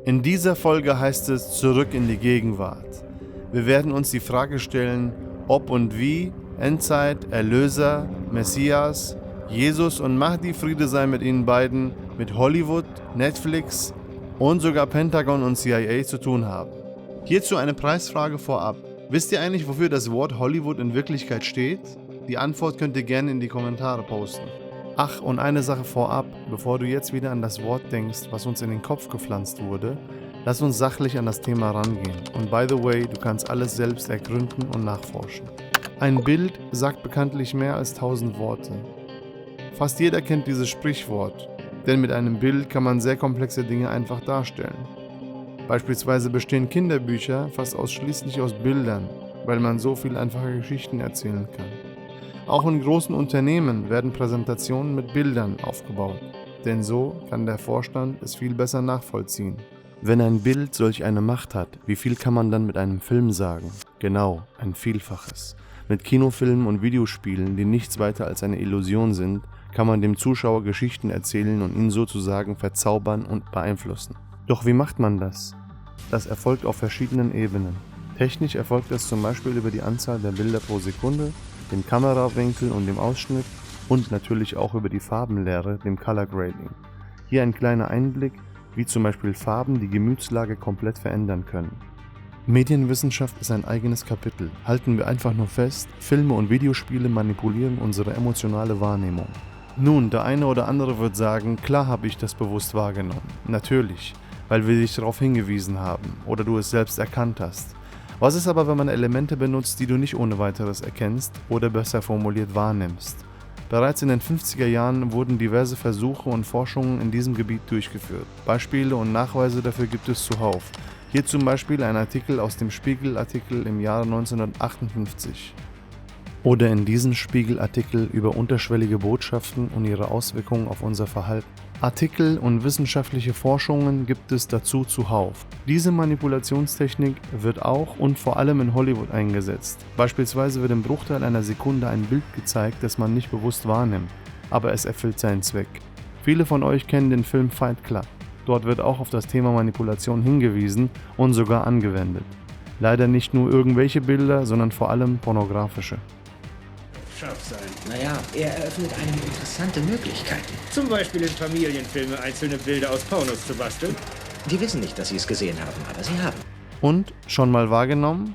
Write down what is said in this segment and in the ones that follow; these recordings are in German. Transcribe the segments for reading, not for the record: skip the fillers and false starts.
In dieser Folge heißt es Zurück in die Gegenwart. Wir werden uns die Frage stellen, ob und wie Endzeit, Erlöser, Messias, Jesus und Mahdi, Friede sei mit ihnen beiden, mit Hollywood, Netflix und sogar Pentagon und CIA zu tun haben. Hierzu eine Preisfrage vorab. Wisst ihr eigentlich, wofür das Wort Hollywood in Wirklichkeit steht? Die Antwort könnt ihr gerne in die Kommentare posten. Ach, und eine Sache vorab, bevor du jetzt wieder an das Wort denkst, was uns in den Kopf gepflanzt wurde, lass uns sachlich an das Thema rangehen. Und by the way, du kannst alles selbst ergründen und nachforschen. Ein Bild sagt bekanntlich mehr als 1000 Worte. Fast jeder kennt dieses Sprichwort, denn mit einem Bild kann man sehr komplexe Dinge einfach darstellen. Beispielsweise bestehen Kinderbücher fast ausschließlich aus Bildern, weil man so viel einfache Geschichten erzählen kann. Auch in großen Unternehmen werden Präsentationen mit Bildern aufgebaut, denn so kann der Vorstand es viel besser nachvollziehen. Wenn ein Bild solch eine Macht hat, wie viel kann man dann mit einem Film sagen? Genau, ein Vielfaches. Mit Kinofilmen und Videospielen, die nichts weiter als eine Illusion sind, kann man dem Zuschauer Geschichten erzählen und ihn sozusagen verzaubern und beeinflussen. Doch wie macht man das? Das erfolgt auf verschiedenen Ebenen. Technisch erfolgt das zum Beispiel über die Anzahl der Bilder pro Sekunde, dem Kamerawinkel und dem Ausschnitt und natürlich auch über die Farbenlehre, dem Color Grading. Hier ein kleiner Einblick, wie zum Beispiel Farben die Gemütslage komplett verändern können. Medienwissenschaft ist ein eigenes Kapitel. Halten wir einfach nur fest, Filme und Videospiele manipulieren unsere emotionale Wahrnehmung. Nun, der eine oder andere wird sagen, klar habe ich das bewusst wahrgenommen. Natürlich, weil wir dich darauf hingewiesen haben oder du es selbst erkannt hast. Was ist aber, wenn man Elemente benutzt, die du nicht ohne weiteres erkennst oder besser formuliert wahrnimmst? Bereits in den 50er Jahren wurden diverse Versuche und Forschungen in diesem Gebiet durchgeführt. Beispiele und Nachweise dafür gibt es zuhauf. Hier zum Beispiel ein Artikel aus dem Spiegel-Artikel im Jahre 1958. Oder in diesem Spiegel-Artikel über unterschwellige Botschaften und ihre Auswirkungen auf unser Verhalten. Artikel und wissenschaftliche Forschungen gibt es dazu zuhauf. Diese Manipulationstechnik wird auch und vor allem in Hollywood eingesetzt. Beispielsweise wird im Bruchteil einer Sekunde ein Bild gezeigt, das man nicht bewusst wahrnimmt, aber es erfüllt seinen Zweck. Viele von euch kennen den Film Fight Club. Dort wird auch auf das Thema Manipulation hingewiesen und sogar angewendet. Leider nicht nur irgendwelche Bilder, sondern vor allem pornografische. Scharf sein. Naja, er eröffnet einem interessante Möglichkeiten. Zum Beispiel in Familienfilme einzelne Bilder aus Pornos zu basteln. Die wissen nicht, dass sie es gesehen haben, aber sie haben. Und, schon mal wahrgenommen?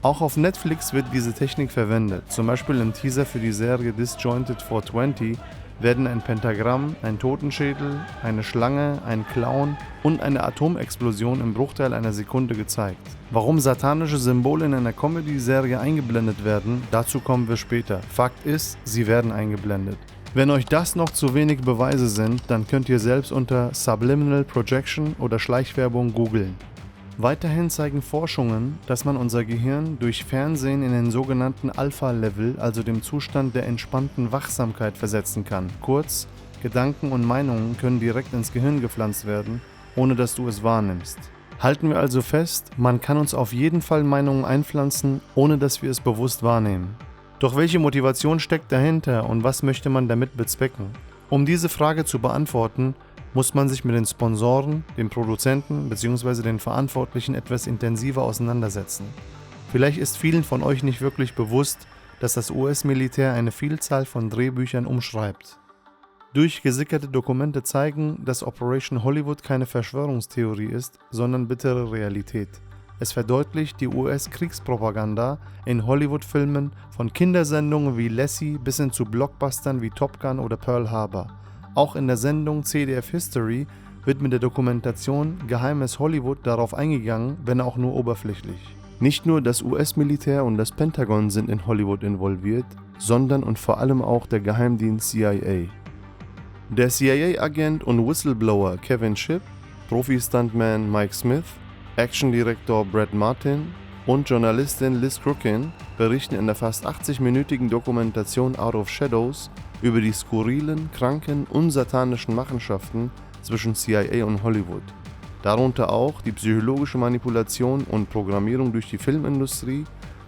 Auch auf Netflix wird diese Technik verwendet. Zum Beispiel im Teaser für die Serie Disjointed 420 werden ein Pentagramm, ein Totenschädel, eine Schlange, ein Clown und eine Atomexplosion im Bruchteil einer Sekunde gezeigt. Warum satanische Symbole in einer Comedy-Serie eingeblendet werden, dazu kommen wir später. Fakt ist, sie werden eingeblendet. Wenn euch das noch zu wenig Beweise sind, dann könnt ihr selbst unter Subliminal Projection oder Schleichwerbung googeln. Weiterhin zeigen Forschungen, dass man unser Gehirn durch Fernsehen in den sogenannten Alpha-Level, also dem Zustand der entspannten Wachsamkeit, versetzen kann. Kurz, Gedanken und Meinungen können direkt ins Gehirn gepflanzt werden, ohne dass du es wahrnimmst. Halten wir also fest, man kann uns auf jeden Fall Meinungen einpflanzen, ohne dass wir es bewusst wahrnehmen. Doch welche Motivation steckt dahinter und was möchte man damit bezwecken? Um diese Frage zu beantworten, muss man sich mit den Sponsoren, den Produzenten bzw. den Verantwortlichen etwas intensiver auseinandersetzen. Vielleicht ist vielen von euch nicht wirklich bewusst, dass das US-Militär eine Vielzahl von Drehbüchern umschreibt. Durchgesickerte Dokumente zeigen, dass Operation Hollywood keine Verschwörungstheorie ist, sondern bittere Realität. Es verdeutlicht die US-Kriegspropaganda in Hollywood-Filmen von Kindersendungen wie Lassie bis hin zu Blockbustern wie Top Gun oder Pearl Harbor. Auch in der Sendung CDF History wird mit der Dokumentation Geheimes Hollywood darauf eingegangen, wenn auch nur oberflächlich. Nicht nur das US-Militär und das Pentagon sind in Hollywood involviert, sondern und vor allem auch der Geheimdienst CIA. Der CIA-Agent und Whistleblower Kevin Shipp, Profi-Stuntman Mike Smith, Action-Direktor Brad Martin und Journalistin Liz Crookin berichten in der fast 80-minütigen Dokumentation Out of Shadows über die skurrilen, kranken und satanischen Machenschaften zwischen CIA und Hollywood. Darunter auch die psychologische Manipulation und Programmierung durch die Filmindustrie,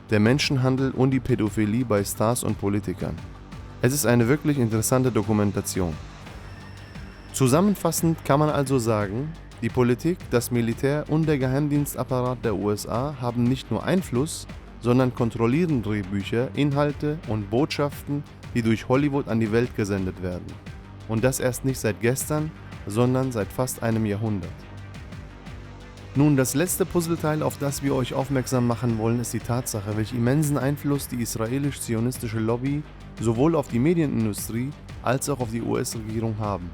der Menschenhandel und die Pädophilie bei Stars und Politikern. Es ist eine wirklich interessante Dokumentation. Zusammenfassend kann man also sagen, Die Politik, das Militär und der Geheimdienstapparat der USA haben nicht nur Einfluss, sondern kontrollieren Drehbücher, Inhalte und Botschaften, die durch Hollywood an die Welt gesendet werden. Und das erst nicht seit gestern, sondern seit fast einem Jahrhundert. Nun, das letzte Puzzleteil, auf das wir euch aufmerksam machen wollen, ist die Tatsache, welch immensen Einfluss die israelisch-zionistische Lobby sowohl auf die Medienindustrie als auch auf die US-Regierung haben.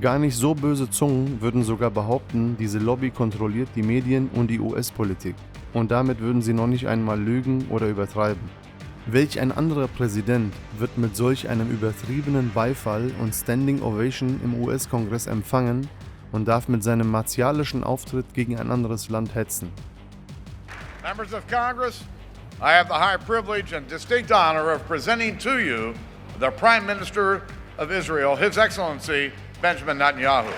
Gar nicht so böse Zungen würden sogar behaupten, diese Lobby kontrolliert die Medien und die US-Politik. Und damit würden sie noch nicht einmal lügen oder übertreiben. Welch ein anderer Präsident wird mit solch einem übertriebenen Beifall und Standing Ovation im US-Kongress empfangen und darf mit seinem martialischen Auftritt gegen ein anderes Land hetzen? Members of Congress, I have the high privilege and distinct honor of presenting to you the Prime Minister of Israel, His Excellency Benjamin Netanyahu.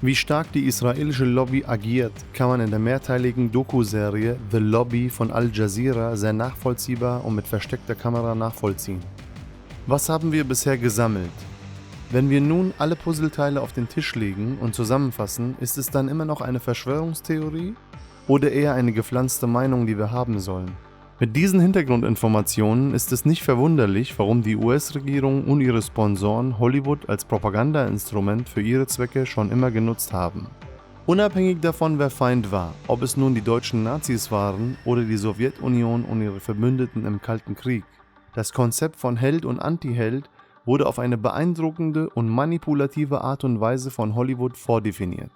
Wie stark die israelische Lobby agiert, kann man in der mehrteiligen Doku-Serie The Lobby von Al Jazeera sehr nachvollziehbar und mit versteckter Kamera nachvollziehen. Was haben wir bisher gesammelt? Wenn wir nun alle Puzzleteile auf den Tisch legen und zusammenfassen, ist es dann immer noch eine Verschwörungstheorie oder eher eine gepflanzte Meinung, die wir haben sollen? Mit diesen Hintergrundinformationen ist es nicht verwunderlich, warum die US-Regierung und ihre Sponsoren Hollywood als Propagandainstrument für ihre Zwecke schon immer genutzt haben. Unabhängig davon, wer Feind war, ob es nun die deutschen Nazis waren oder die Sowjetunion und ihre Verbündeten im Kalten Krieg, das Konzept von Held und Anti-Held wurde auf eine beeindruckende und manipulative Art und Weise von Hollywood vordefiniert.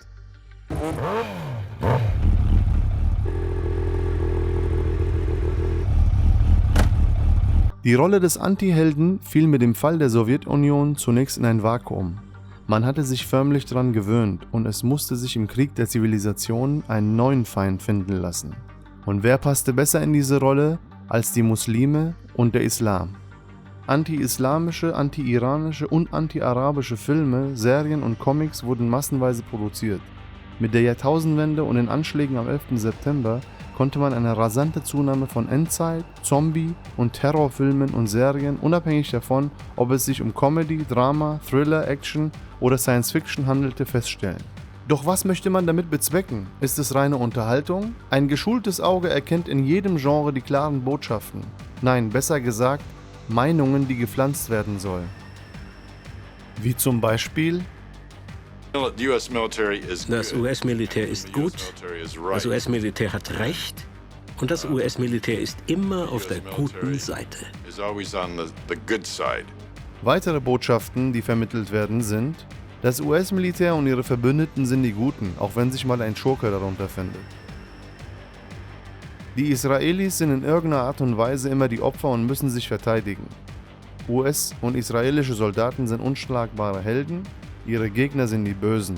Die Rolle des Anti-Helden fiel mit dem Fall der Sowjetunion zunächst in ein Vakuum. Man hatte sich förmlich daran gewöhnt und es musste sich im Krieg der Zivilisation einen neuen Feind finden lassen. Und wer passte besser in diese Rolle als die Muslime und der Islam? Anti-islamische, anti-iranische und anti-arabische Filme, Serien und Comics wurden massenweise produziert. Mit der Jahrtausendwende und den Anschlägen am 11. September konnte man eine rasante Zunahme von Endzeit-, Zombie- und Terrorfilmen und Serien, unabhängig davon, ob es sich um Comedy, Drama, Thriller, Action oder Science Fiction handelte, feststellen. Doch was möchte man damit bezwecken? Ist es reine Unterhaltung? Ein geschultes Auge erkennt in jedem Genre die klaren Botschaften. Nein, besser gesagt, Meinungen, die gepflanzt werden sollen. Wie zum Beispiel: Das US-Militär ist gut, das US-Militär hat Recht und das US-Militär ist immer auf der guten Seite. Weitere Botschaften, die vermittelt werden, sind: Das US-Militär und ihre Verbündeten sind die Guten, auch wenn sich mal ein Schurke darunter findet. Die Israelis sind in irgendeiner Art und Weise immer die Opfer und müssen sich verteidigen. US- und israelische Soldaten sind unschlagbare Helden, ihre Gegner sind die Bösen.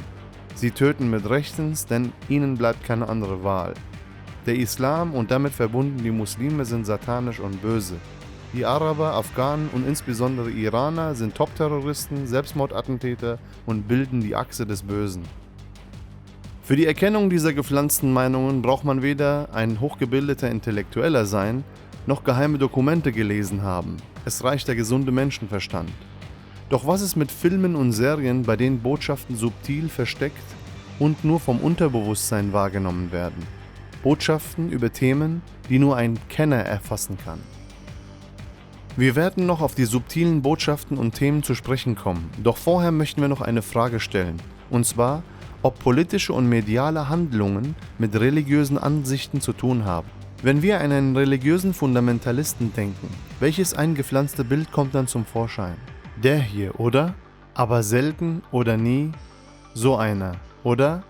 Sie töten mit Rechtens, denn ihnen bleibt keine andere Wahl. Der Islam und damit verbunden die Muslime sind satanisch und böse. Die Araber, Afghanen und insbesondere Iraner sind Top-Terroristen, Selbstmordattentäter und bilden die Achse des Bösen. Für die Erkennung dieser gepflanzten Meinungen braucht man weder ein hochgebildeter Intellektueller sein, noch geheime Dokumente gelesen haben. Es reicht der gesunde Menschenverstand. Doch was ist mit Filmen und Serien, bei denen Botschaften subtil versteckt und nur vom Unterbewusstsein wahrgenommen werden? Botschaften über Themen, die nur ein Kenner erfassen kann. Wir werden noch auf die subtilen Botschaften und Themen zu sprechen kommen, doch vorher möchten wir noch eine Frage stellen, und zwar, ob politische und mediale Handlungen mit religiösen Ansichten zu tun haben. Wenn wir an einen religiösen Fundamentalisten denken, welches eingepflanzte Bild kommt dann zum Vorschein? Der hier, oder? Aber selten oder nie? So einer, oder?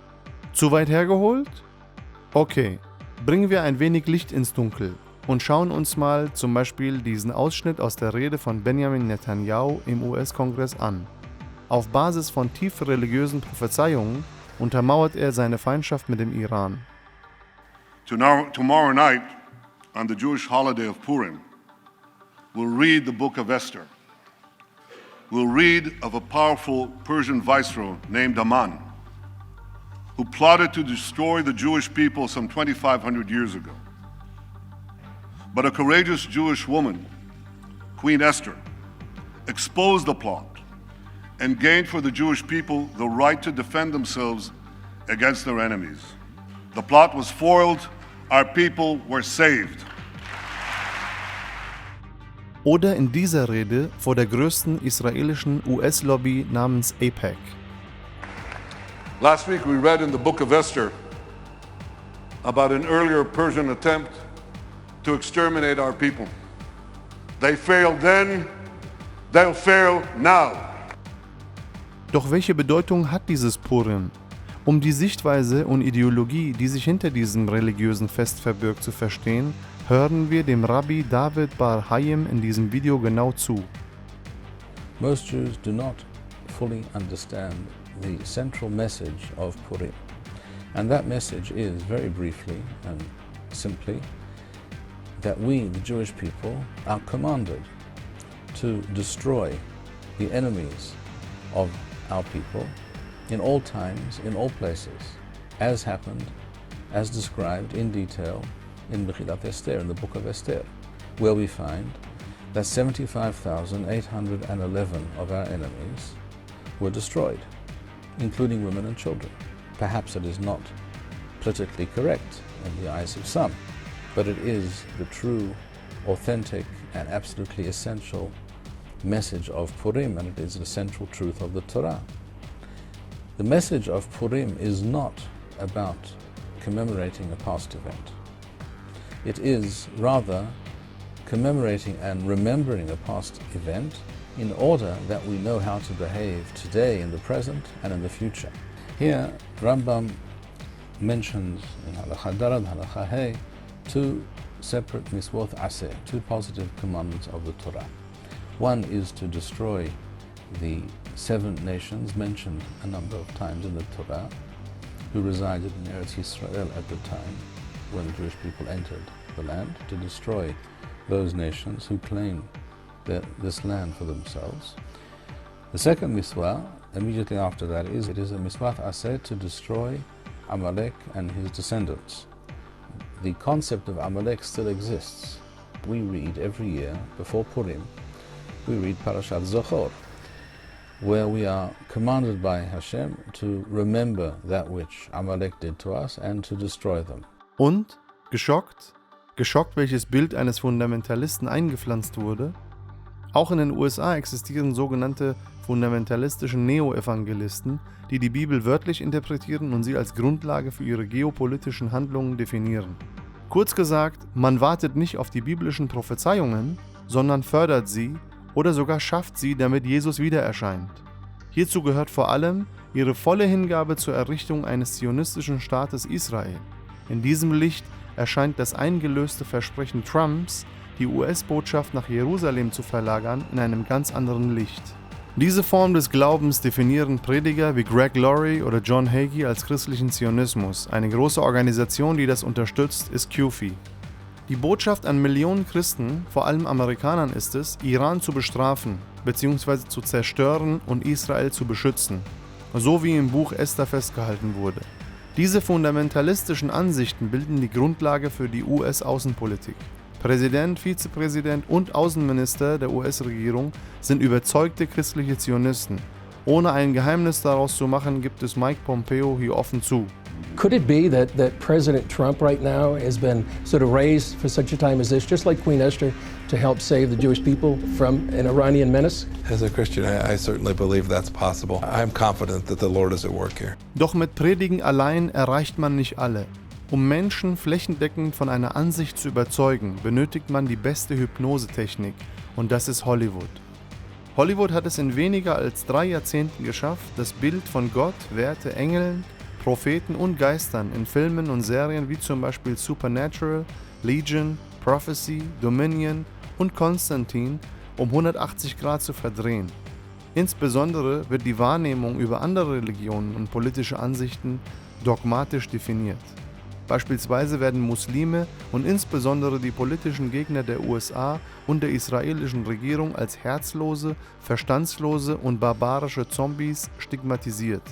Zu weit hergeholt? Okay, bringen wir ein wenig Licht ins Dunkel und schauen uns mal zum Beispiel diesen Ausschnitt aus der Rede von Benjamin Netanyahu im US-Kongress an. Auf Basis von tief religiösen Prophezeiungen untermauert er seine Feindschaft mit dem Iran. Tomorrow night, on the Jewish holiday of Purim, we'll read the book of Esther. We'll read of a powerful Persian viceroy named Aman, who plotted to destroy the Jewish people some 2,500 years ago. But a courageous Jewish woman, Queen Esther, exposed the plot and gained for the Jewish people the right to defend themselves against their enemies. The plot was foiled, our people were saved. Oder in dieser Rede vor der größten israelischen US-Lobby namens AIPAC. Last week we read in the book of Esther about an earlier Persian attempt to exterminate our people. They failed then, they'll fail now. Doch welche Bedeutung hat dieses Purim? Um die Sichtweise und Ideologie, die sich hinter diesem religiösen Fest verbirgt, zu verstehen, hören wir dem Rabbi David Bar Hayim in diesem Video genau zu. Most Jews do not fully understand the central message of Purim. And that message is, very briefly and simply, that we, the Jewish people, are commanded to destroy the enemies of our people in all times, in all places, as happened, as described in detail in Megillat Esther, in the book of Esther, where we find that 75,811 of our enemies were destroyed, including women and children. Perhaps it is not politically correct in the eyes of some, but it is the true, authentic, and absolutely essential message of Purim, and it is the central truth of the Torah. The message of Purim is not about commemorating a past event. It is rather commemorating and remembering a past event in order that we know how to behave today, in the present, and in the future. Here, Rambam mentions in Halacha Daled, Halacha Hey, two separate mitzvot aseh, two positive commandments of the Torah. One is to destroy the 7 nations mentioned a number of times in the Torah, who resided in Eretz Yisrael at the time when the Jewish people entered the land, to destroy those nations who claim this land for themselves. The second mitzvah, immediately after that, is it is a mitzvah aseh to destroy Amalek and his descendants. The concept of Amalek still exists. We read every year, before Purim, we read Parashat Zochor, where we are commanded by Hashem to remember that which Amalek did to us and to destroy them. Und, geschockt, welches Bild eines Fundamentalisten eingepflanzt wurde? Auch in den USA existieren sogenannte fundamentalistische Neo-Evangelisten, die die Bibel wörtlich interpretieren und sie als Grundlage für ihre geopolitischen Handlungen definieren. Kurz gesagt, man wartet nicht auf die biblischen Prophezeiungen, sondern fördert sie oder sogar schafft sie, damit Jesus wieder erscheint. Hierzu gehört vor allem ihre volle Hingabe zur Errichtung eines zionistischen Staates Israel. In diesem Licht erscheint das eingelöste Versprechen Trumps, die US-Botschaft nach Jerusalem zu verlagern, in einem ganz anderen Licht. Diese Form des Glaubens definieren Prediger wie Greg Laurie oder John Hagee als christlichen Zionismus. Eine große Organisation, die das unterstützt, ist CUFI. Die Botschaft an Millionen Christen, vor allem Amerikanern, ist es, Iran zu bestrafen bzw. zu zerstören und Israel zu beschützen, so wie im Buch Esther festgehalten wurde. Diese fundamentalistischen Ansichten bilden die Grundlage für die US-Außenpolitik. Präsident, Vizepräsident und Außenminister der US-Regierung sind überzeugte christliche Zionisten. Ohne ein Geheimnis daraus zu machen, gibt es Mike Pompeo hier offen zu. Could it be that President Trump right now has been sort of raised for such a time as this, just like Queen Esther, to help save the Jewish people from an Iranian menace? As a Christian, I certainly believe that's possible. I'm confident that the Lord is at work here. Doch mit Predigen allein erreicht man nicht alle. Um Menschen flächendeckend von einer Ansicht zu überzeugen, benötigt man die beste Hypnosetechnik, und das ist Hollywood. Hollywood hat es in weniger als 3 Jahrzehnten geschafft, das Bild von Gott, Werte, Engeln, Propheten und Geistern in Filmen und Serien wie zum Beispiel Supernatural, Legion, Prophecy, Dominion und Constantine um 180 Grad zu verdrehen. Insbesondere wird die Wahrnehmung über andere Religionen und politische Ansichten dogmatisch definiert. Beispielsweise werden Muslime und insbesondere die politischen Gegner der USA und der israelischen Regierung als herzlose, verstandslose und barbarische Zombies stigmatisiert.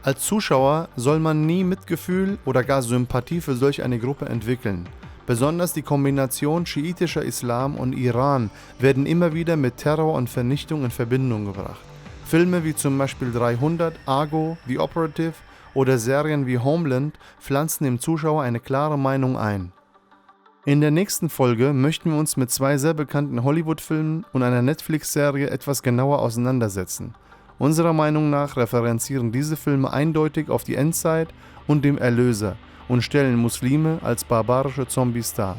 Als Zuschauer soll man nie Mitgefühl oder gar Sympathie für solch eine Gruppe entwickeln. Besonders die Kombination schiitischer Islam und Iran werden immer wieder mit Terror und Vernichtung in Verbindung gebracht. Filme wie zum Beispiel 300, Argo, The Operative oder Serien wie Homeland pflanzen dem Zuschauer eine klare Meinung ein. In der nächsten Folge möchten wir uns mit 2 sehr bekannten Hollywood-Filmen und einer Netflix-Serie etwas genauer auseinandersetzen. Unserer Meinung nach referenzieren diese Filme eindeutig auf die Endzeit und dem Erlöser und stellen Muslime als barbarische Zombies dar.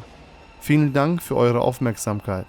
Vielen Dank für eure Aufmerksamkeit.